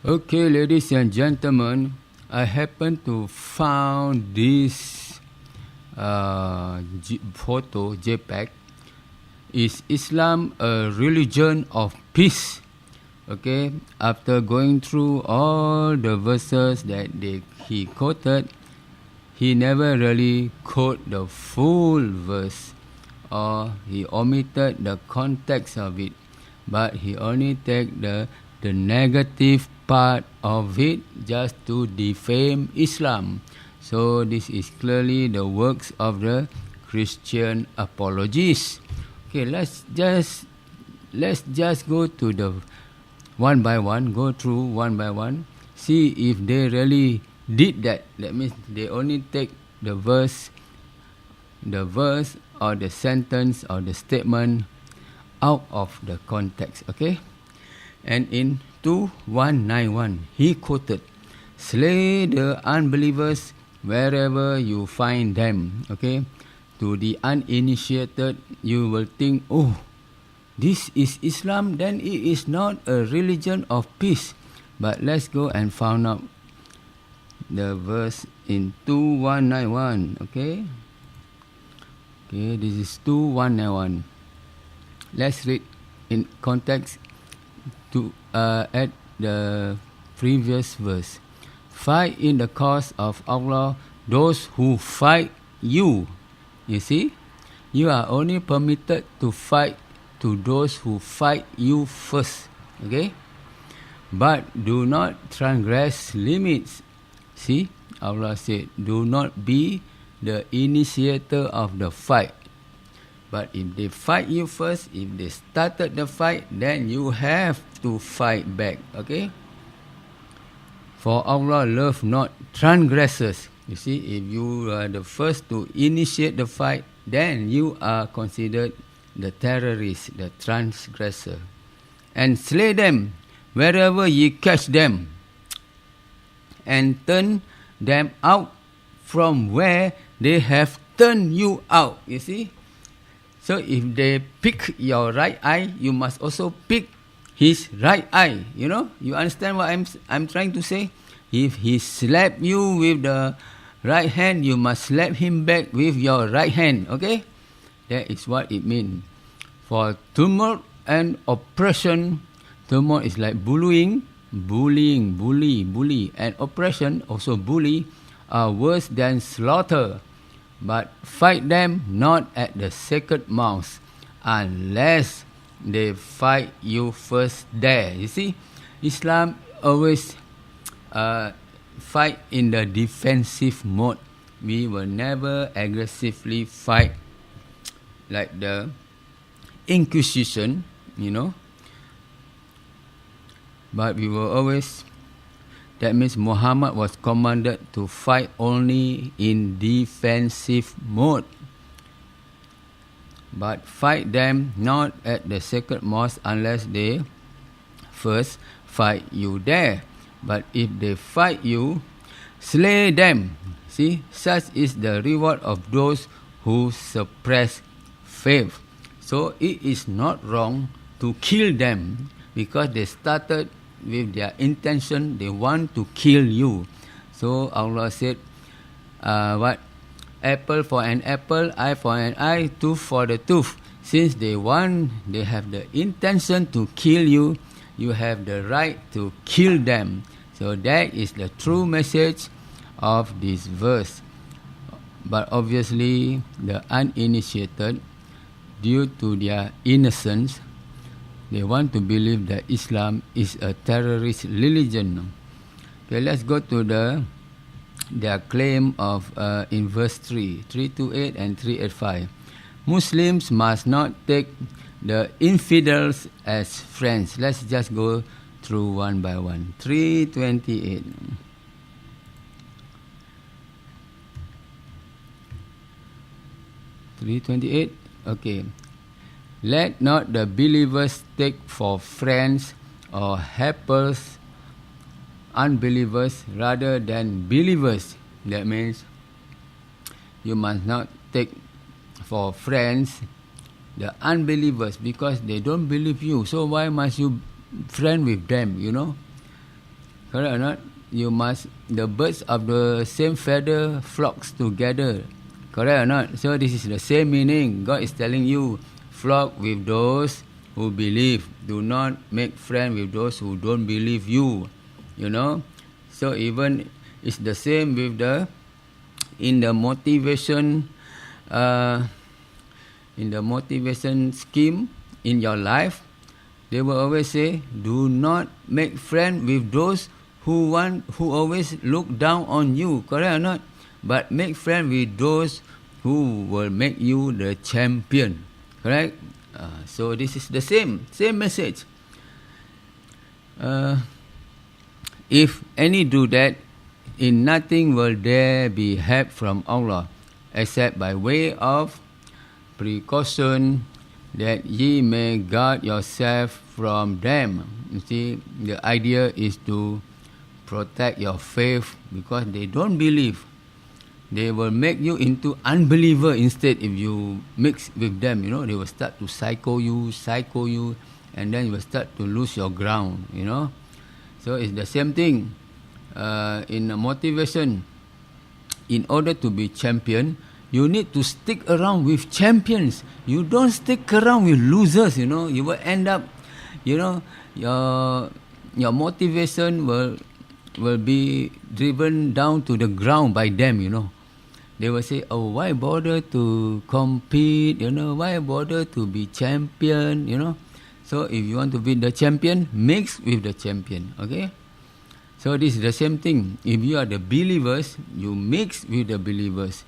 Okay, ladies and gentlemen, I happen to found this photo JPEG. Is Islam a religion of peace? Okay, after going through all the verses that he quoted, he never really quote the full verse, or he omitted the context of it, but he only take the negative part of it just to defame Islam. So this is clearly the works of the Christian apologists. Okay, let's just go to the one by one, go through one by one, see if they really did that. That means they only take the verse or the sentence or the statement out of the context. Okay, and in 2191 he quoted, "Slay the unbelievers wherever you find them." Okay, to the uninitiated you will think, oh, this is Islam, then it is not a religion of peace. But let's go and find out the verse in 2191. Okay, this is 2191. Let's read in context to at the previous verse. Fight in the cause of Allah those who fight you. You see, you are only permitted to fight to those who fight you first. Okay, but do not transgress limits. See, Allah said, do not be the initiator of the fight. But if they fight you first, if they started the fight, then you have to fight back. Okay? For Allah love not transgressors. You see, if you are the first to initiate the fight, then you are considered the terrorist, the transgressor. And slay them wherever ye catch them, and turn them out from where they have turned you out. You see? So if they pick your right eye, you must also pick his right eye. You know? You understand what I'm trying to say? If he slap you with the right hand, you must slap him back with your right hand. Okay? That is what it means. For tumult and oppression, tumult is like bully, and oppression, also bully, are worse than slaughter. But fight them not at the sacred mounts, unless they fight you first there. You see, Islam always fight in the defensive mode. We will never aggressively fight like the Inquisition, you know. But we will always, that means Muhammad was commanded to fight only in defensive mode. But fight them not at the sacred mosque unless they first fight you there. But if they fight you, slay them. See, such is the reward of those who suppress faith. So it is not wrong to kill them, because they started with their intention, they want to kill you. So Allah said, what? Apple for an apple, eye for an eye, tooth for the tooth. Since they have the intention to kill you, you have the right to kill them. So that is the true message of this verse. But obviously, the uninitiated, due to their innocence, they want to believe that Islam is a terrorist religion. Okay, let's go to their claim of in verse 328 and 385. Muslims must not take the infidels as friends. Let's just go through one by one. 328. 328. Okay. Let not the believers take for friends or helpers unbelievers rather than believers. That means you must not take for friends the unbelievers, because they don't believe you. So why must you friend with them, you know? Correct or not? The birds of the same feather flocks together. Correct or not? So this is the same meaning. God is telling you, flock with those who believe. Do not make friends with those who don't believe you. You know? So even it's the same with in the motivation scheme in your life. They will always say, do not make friends with those who always look down on you, correct or not? But make friends with those who will make you the champion, correct? So this is the same message. If any do that, in nothing will there be help from Allah, except by way of precaution, that ye may guard yourself from them. You see, the idea is to protect your faith, because they don't believe. They will make you into unbeliever instead if you mix with them. You know, they will start to psycho you, and then you will start to lose your ground. You know, so it's the same thing in motivation. In order to be champion, you need to stick around with champions. You don't stick around with losers. You know, you will end up, you know, your motivation will be driven down to the ground by them. You know, they will say, oh, why bother to compete? You know, why bother to be champion? You know, so if you want to be the champion, mix with the champion. Okay, so this is the same thing. If you are the believers, you mix with the believers.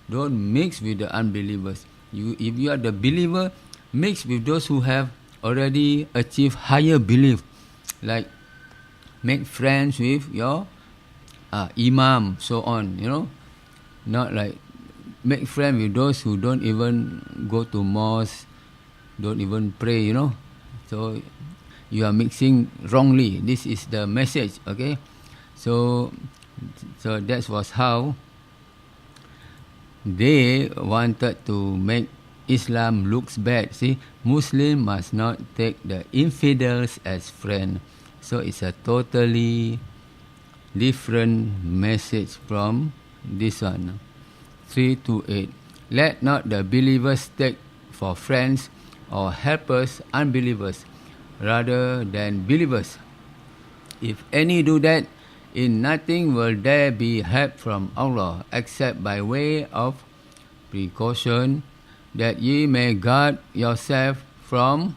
Don't mix with the unbelievers. If you are the believer, mix with those who have already achieved higher belief. Like, make friends with your imam, so on, you know. Not like make friends with those who don't even go to mosque, don't even pray, you know. So you are mixing wrongly. This is the message, okay? So that was how they wanted to make Islam looks bad. See, Muslim must not take the infidels as friends. So it's a totally different message from this one. 3-8. Let not the believers take for friends or helpers unbelievers rather than believers. If any do that, in nothing will there be help from Allah, except by way of precaution, that ye may guard yourself from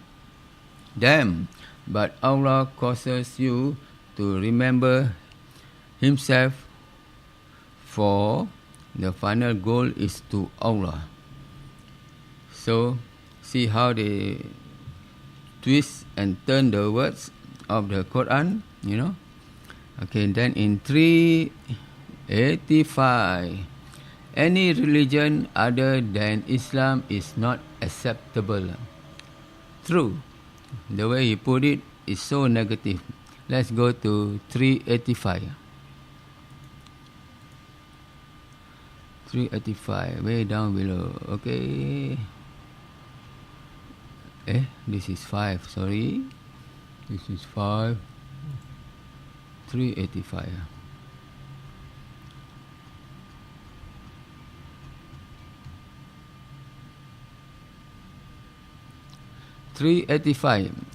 them. But Allah causes you to remember Himself, for the final goal is to Allah. So, see how they twist and turn the words of the Quran, you know. Okay, then in 385, any religion other than Islam is not acceptable. True. The way he put it is so negative. Let's go to 385. 385, way down below. Okay. This is 5, sorry. This is 5. 385.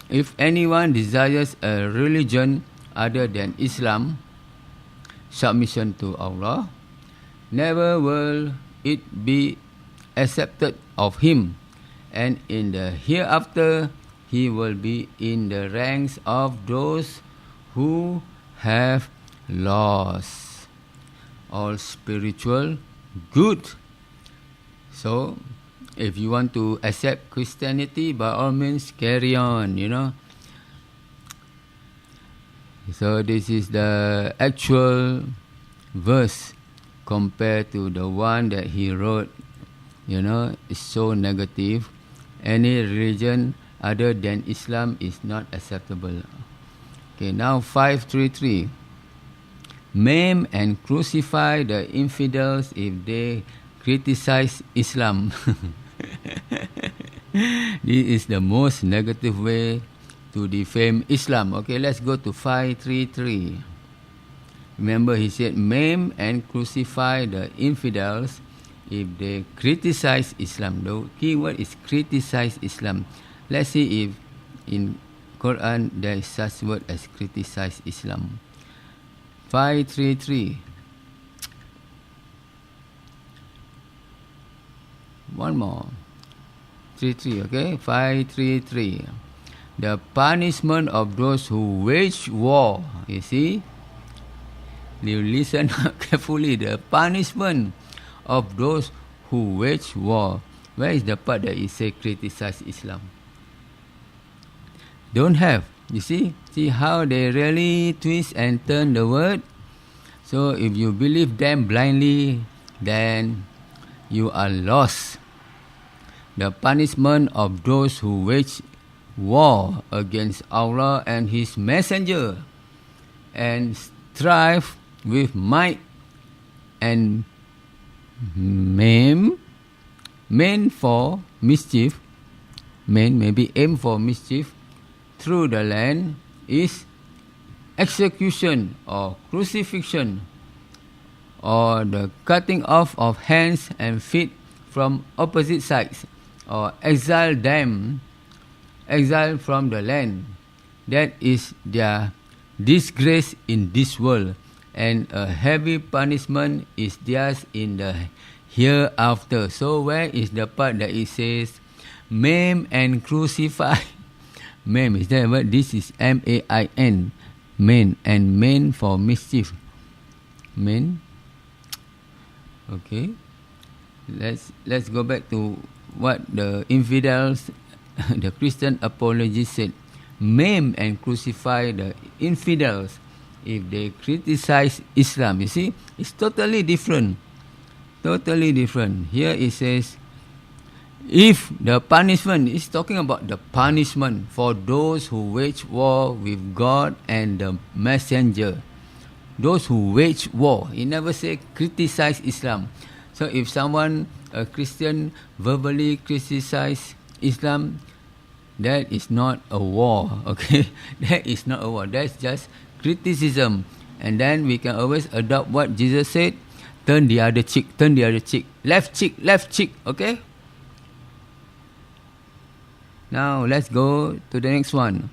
If anyone desires a religion other than Islam, submission to Allah, never will it be accepted of him, and in the hereafter he will be in the ranks of those who have lost all spiritual good. So, if you want to accept Christianity, by all means, carry on, you know. So, this is the actual verse compared to the one that he wrote, you know. It's so negative. Any religion other than Islam is not acceptable. Okay, now 533. Maim and crucify the infidels if they criticize Islam. This is the most negative way to defame Islam. Okay, let's go to 533. Remember, he said, maim and crucify the infidels if they criticize Islam. The key word is criticize Islam. Let's see if in Quran there is such word as criticize Islam. 533. One more. 33, okay? 533. The punishment of those who wage war. You see? You listen carefully. The punishment of those who wage war. Where is the part that it says criticize Islam? Don't have. You see? See how they really twist and turn the word? So if you believe them blindly, then you are lost. The punishment of those who wage war against Allah and His Messenger and strive with might and maim for mischief, maybe aim for mischief through the land is execution or crucifixion or the cutting off of hands and feet from opposite sides or exile from the land. That is their disgrace in this world, and a heavy punishment is theirs in the hereafter. So where is the part that it says maim and crucify? Maim, is that a word? This is M-A-I-N, main, and main for mischief. Main. Okay. Let's go back to what the infidels, the Christian apologists said. Maim and crucify the infidels if they criticize Islam. You see, it's totally different. Totally different. Here it says, if the punishment is talking about the punishment for those who wage war with God and the messenger. Those who wage war. He never say criticize Islam. So if someone, a Christian, verbally criticize Islam, that is not a war, okay? That is not a war. That's just criticism. And then we can always adopt what Jesus said. Turn the other cheek, turn the other cheek. Left cheek, okay? Now let's go to the next one.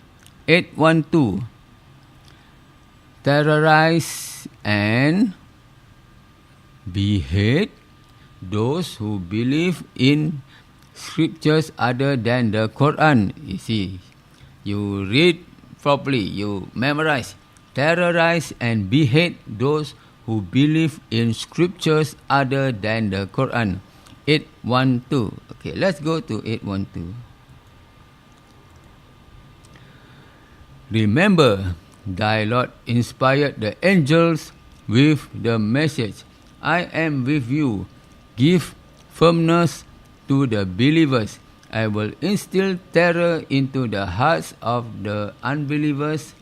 812. Terrorize and behead those who believe in scriptures other than the Quran. You see, you read properly, you memorize. Terrorize and behead those who believe in scriptures other than the Quran. 812. Okay, let's go to 812. Remember, thy Lord inspired the angels with the message, I am with you. Give firmness to the believers. I will instill terror into the hearts of the unbelievers.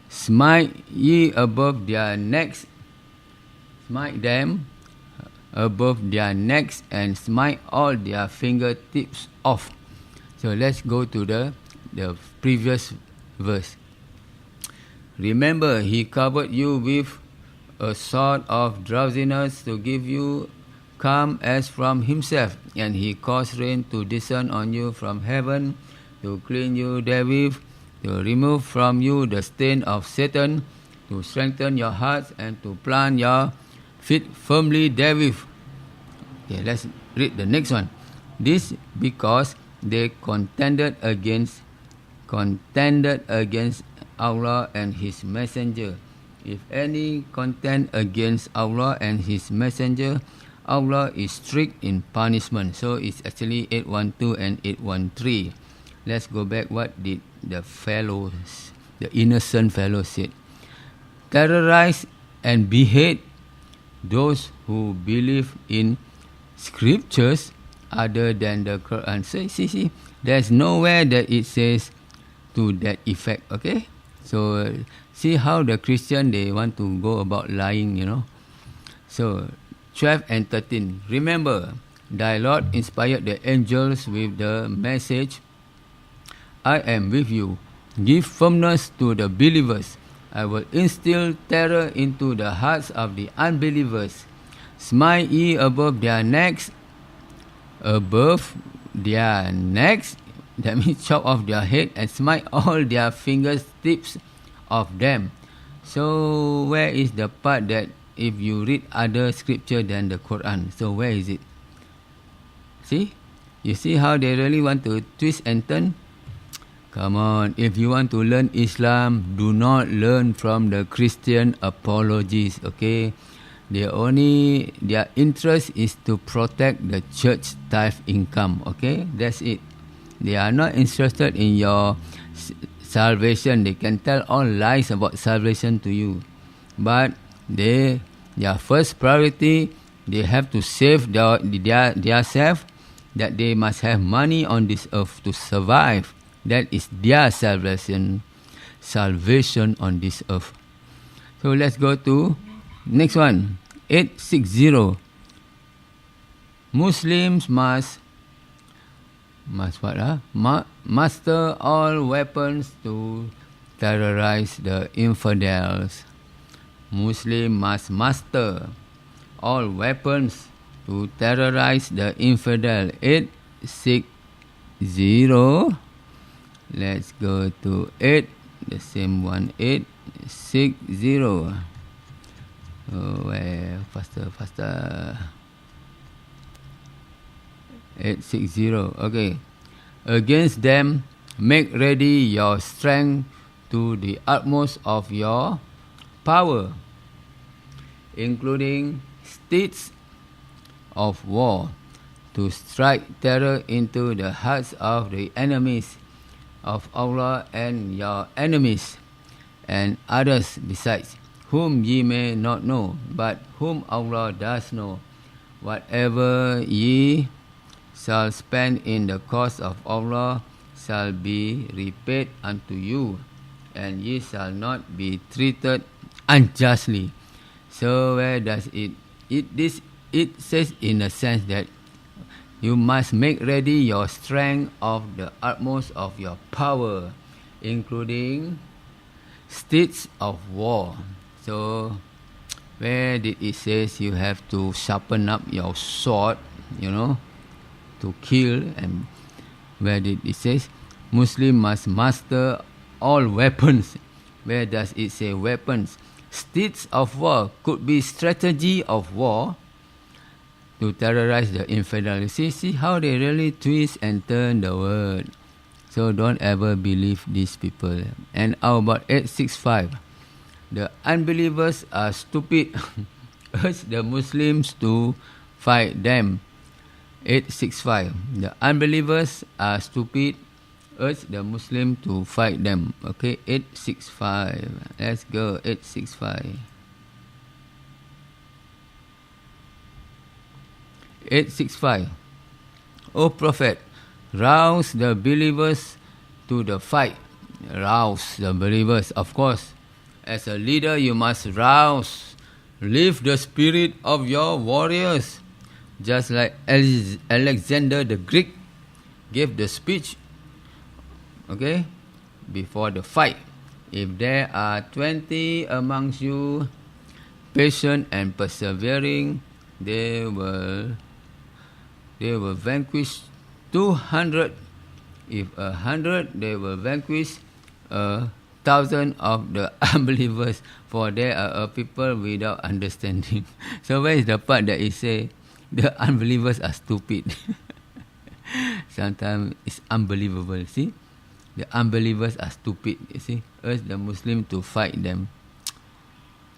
Smite ye above their necks. Smite them above their necks and smite all their fingertips off. So let's go to the previous verse. Remember, he covered you with a sort of drowsiness to give you calm as from himself, and he caused rain to descend on you from heaven to clean you therewith, to remove from you the stain of Satan, to strengthen your hearts and to plant your feet firmly therewith. Okay, let's read the next one. This because they contended against Allah and His Messenger. If any contend against Allah and His Messenger, Allah is strict in punishment. So it's actually 812 and 813. Let's go back. What did the innocent fellows said? Terrorize and behead those who believe in scriptures other than the Quran. So see, there's nowhere that it says to that effect, okay? So see how the Christian, they want to go about lying, you know. So 12 and 13. Remember, thy Lord inspired the angels with the message, I am with you. Give firmness to the believers. I will instill terror into the hearts of the unbelievers. Smite ye above their necks, that means chop off their head, and smite all their fingers tips of them. So where is the part that if you read other scripture than the Quran? So where is it? See? You see how they really want to twist and turn? Come on, if you want to learn Islam, do not learn from the Christian apologies, okay? Their interest is to protect the church tithe income, okay? That's it. They are not interested in your salvation. They can tell all lies about salvation to you. But their first priority, they have to save their self, that they must have money on this earth to survive. That is their salvation on this earth. So let's go to next one. 860. Muslims must what? Master all weapons to terrorize the infidels. Muslim must master all weapons to terrorize the infidel. 860. Let's go to 8. The same one. 860. Oh, where? Faster. 860. Okay. Against them, make ready your strength to the utmost of your power, including steeds of war, to strike terror into the hearts of the enemies of Allah and your enemies, and others besides, whom ye may not know, but whom Allah does know. Whatever ye shall spend in the cause of Allah shall be repaid unto you, and ye shall not be treated unjustly. So where does it says in a sense that you must make ready your strength of the utmost of your power, including steeds of war. So where did it says you have to sharpen up your sword, to kill? And where did it says Muslim must master all weapons? Where does it say weapons? Steeds of war could be strategy of war to terrorize the infidel. See how they really twist and turn the word. So don't ever believe these people. And how about 865? The unbelievers are stupid. Urge the Muslims to fight them. 865. The unbelievers are stupid. Urge the Muslim to fight them. Okay, 865. Let's go, 865. 865. O Prophet, rouse the believers to the fight. Rouse the believers, of course. As a leader, you must rouse, lift the spirit of your warriors. Just like Alexander the Greek gave the speech, okay, before the fight. If there are 20 amongst you, patient and persevering, they will vanquish 200. If 100, they will vanquish 1,000 of the unbelievers, for there are people without understanding. So where is the part that it say the unbelievers are stupid? Sometimes it's unbelievable. See, the unbelievers are stupid. You see, urge the Muslim to fight them.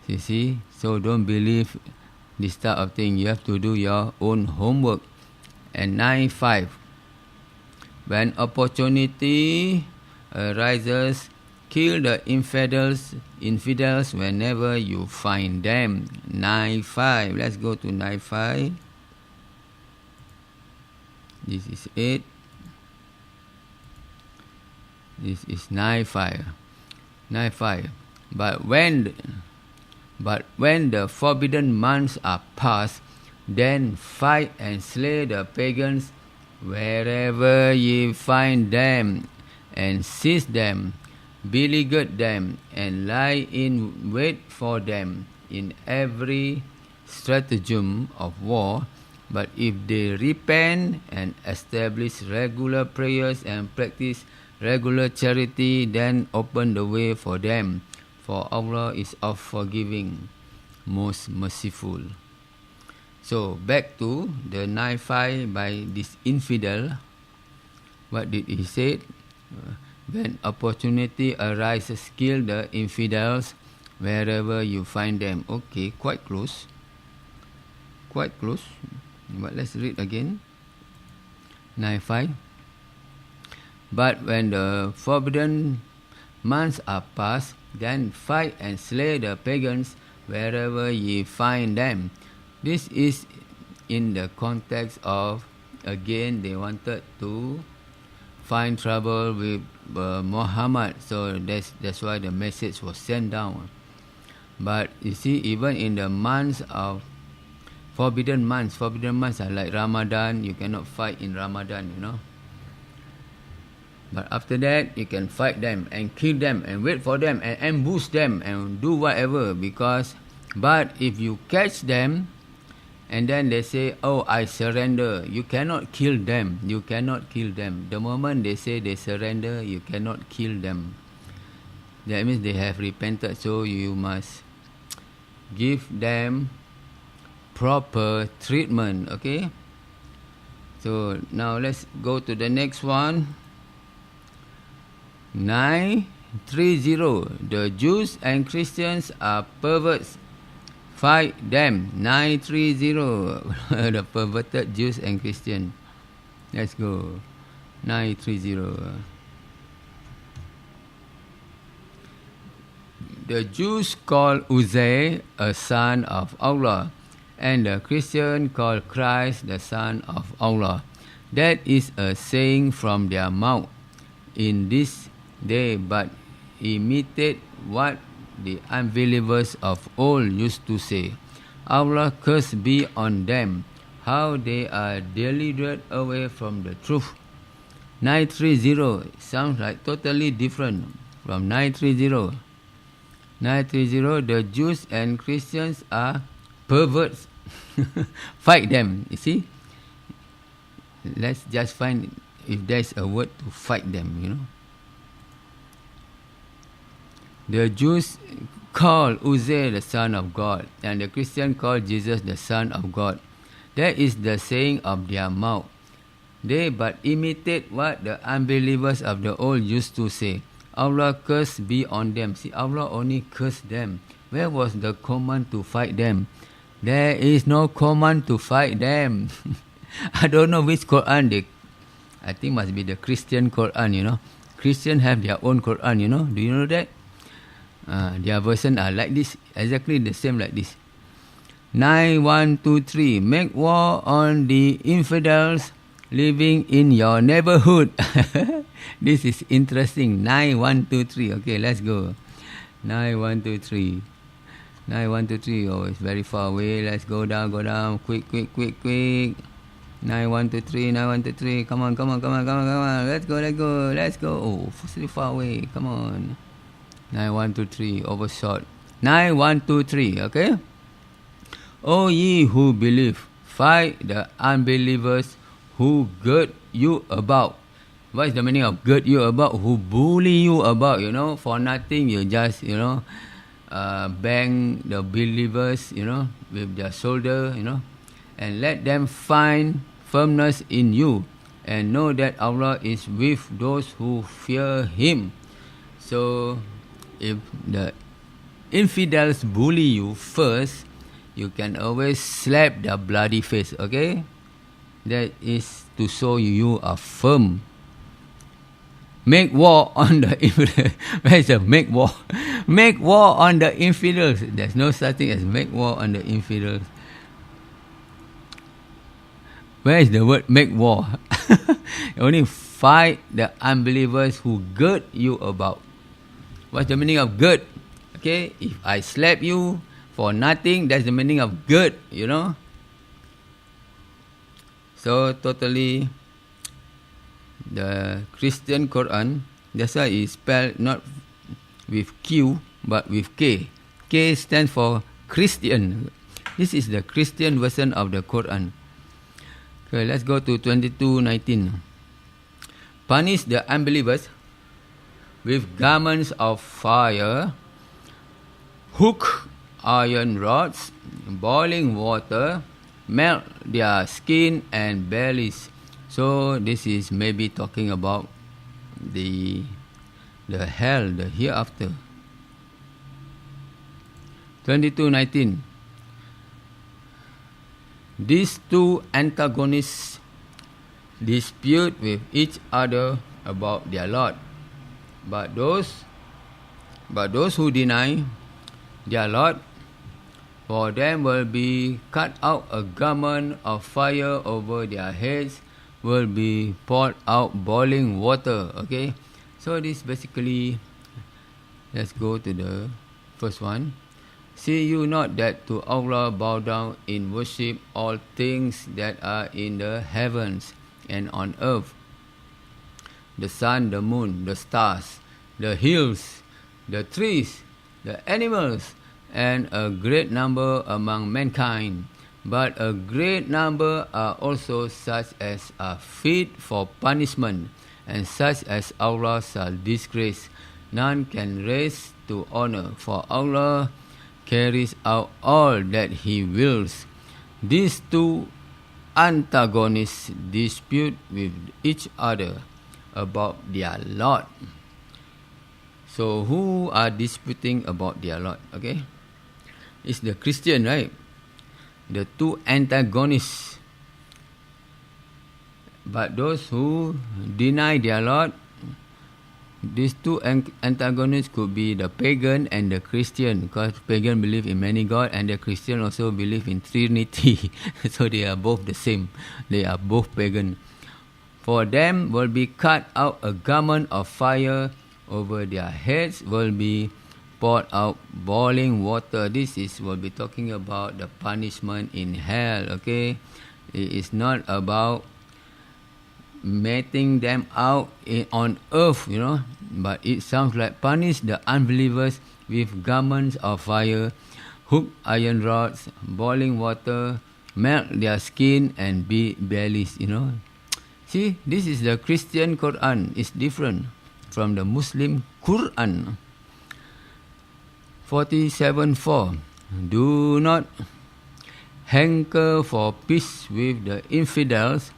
You see, so don't believe this type of thing. You have to do your own homework. And 9.5. When opportunity arises, kill the infidels whenever you find them. 9.5. Let's go to 9.5. This is 8. This is 9.5. 9.5. But when the forbidden months are past, then fight and slay the pagans wherever ye find them, and seize them. beleaguer them, and lie in wait for them in every stratagem of war. But if they repent and establish regular prayers and practice regular charity, then open the way for them, for Allah is of forgiving, most merciful. So back to the 9:5 by this infidel. What did he say? When opportunity arises, kill the infidels wherever you find them. Okay, quite close. Quite close. But let's read again. 9:5. But when the forbidden months are past, then fight and slay the pagans wherever ye find them. This is in the context of, again, they wanted to find trouble with Muhammad, so that's why the message was sent down. But you see, even in the months of forbidden months are like Ramadan. You cannot fight in Ramadan, But after that, you can fight them and kill them and wait for them and ambush them and do whatever. But if you catch them and then they say, "Oh, I surrender," you cannot kill them. You cannot kill them. The moment they say they surrender, you cannot kill them. That means they have repented. So you must give them proper treatment. Okay. So now let's go to the next one. 9:30. The Jews and Christians are perverts. Fight them. 9:30. The perverted Jews and Christians. Let's go. 9:30. The Jews call Uzair a son of Allah, and the Christian call Christ the son of Allah. That is a saying from their mouth in this day, but imitate what the unbelievers of old used to say. Allah curse be on them, how they are delivered away from the truth. 9:30 sounds like totally different from 9:30. 9:30, the Jews and Christians are perverts. Fight them, you see. Let's just find if there's a word to fight them, The Jews call Uzair the son of God, and the Christian call Jesus the son of God. That is the saying of their mouth. They but imitate what the unbelievers of the old used to say. Allah curse be on them. See, Allah only cursed them. Where was the command to fight them? There is no command to fight them. I don't know which Quran I think must be the Christian Quran, Christians have their own Quran, Do you know that? Their version are like this, exactly the same like this. 9:1-2-3. Make war on the infidels living in your neighborhood. This is interesting. 9:1-2-3. Okay, let's go. 9:1-2-3. 9:1-2-3. Oh, it's very far away. Let's go down. Quick. 9:1-2-3. 9:1-2-3. Come on. Let's go. Oh, it's really far away. Come on. 9:1-2-3. Overshot. 9:1-2-3. Okay. O ye who believe, fight the unbelievers who gird you about. What is the meaning of gird you about? Who bully you about, for nothing. You just, bang the believers, with their shoulder, and let them find firmness in you, and know that Allah is with those who fear Him. So, if the infidels bully you first, you can always slap their bloody face, okay? That is to show you are firm. Make war on the infidels. Where is the make war? Make war on the infidels. There's no such thing as make war on the infidels. Where is the word make war? Only fight the unbelievers who gird you about. What's the meaning of gird? Okay, if I slap you for nothing, that's the meaning of gird, So totally, the Christian Quran, that's why it's spelled not with Q but with K. K stands for Christian. This is the Christian version of the Quran. Okay, let's go to 22:19. Punish the unbelievers with garments of fire, hook iron rods, boiling water, melt their skin and bellies. So this is maybe talking about the hell, the hereafter. 22:19. These two antagonists dispute with each other about their Lord, but those who deny their Lord, for them will be cut out a garment of fire over their heads, will be poured out boiling water. Okay, so this basically, let's go to the first one. See you not that to Allah bow down in worship all things that are in the heavens and on earth, the sun, the moon, the stars, the hills, the trees, the animals, and a great number among mankind. But a great number are also such as are fit for punishment, and such as Allah shall disgrace. None can raise to honor, for Allah carries out all that He wills. These two antagonists dispute with each other about their Lord. So who are disputing about their Lord? Okay, it's the Christian, right? The two antagonists. But those who deny their Lord, these two antagonists could be the pagan and the Christian, because pagan believe in many gods and the Christian also believe in Trinity. So they are both the same. They are both pagan. For them will be cut out a garment of fire over their heads, will be poured out boiling water. This is will be talking about the punishment in hell. Okay, it is not about meting them out on earth, but it sounds like punish the unbelievers with garments of fire, hook iron rods, boiling water, melt their skin and bellies. See, this is the Christian Quran. It's different from the Muslim Quran. 47:4. Do not hanker for peace with the infidels.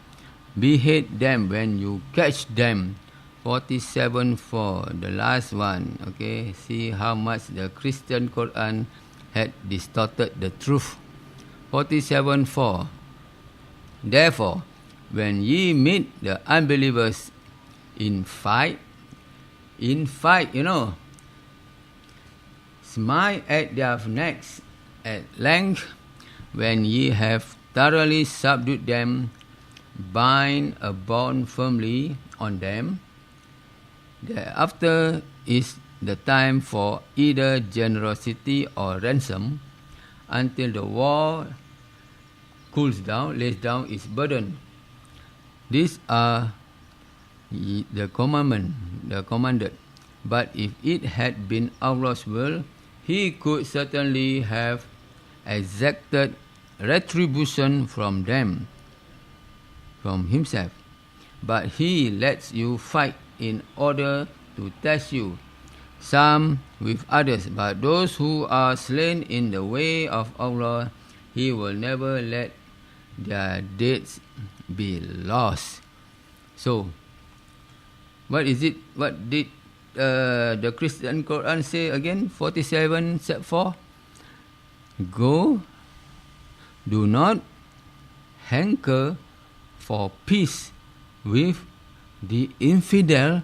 Behead them when you catch them. 47:4, the last one. Okay, see how much the Christian Quran had distorted the truth. 47:4. Therefore, when ye meet the unbelievers in fight, smite at their necks at length. When ye have thoroughly subdued them, bind a bond firmly on them. Thereafter is the time for either generosity or ransom, until the war cools down, lays down its burden. These are the commanded. But if it had been Allah's will, He could certainly have exacted retribution from them, from Himself. But He lets you fight in order to test you, some with others. But those who are slain in the way of Allah, He will never let their deeds be lost. So, what is it? What did the Christian Quran say again? 47:4. Go, do not hanker for peace with the infidel.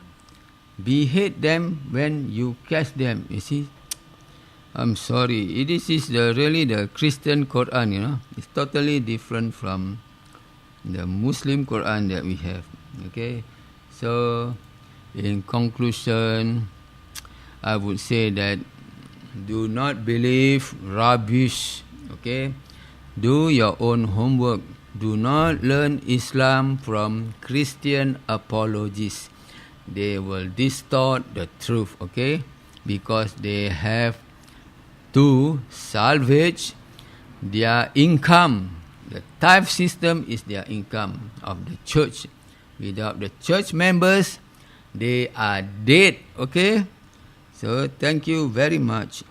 Behead them when you catch them. You see, I'm sorry. This is really the Christian Quran. It's totally different from the Muslim Quran that we have. Okay, so in conclusion, I would say that do not believe rubbish. Okay, do your own homework. Do not learn Islam from Christian apologists. They will distort the truth. Okay, because they have to salvage their income. The tithe system is their income of the church. Without the church members, they are dead. Okay? So thank you very much.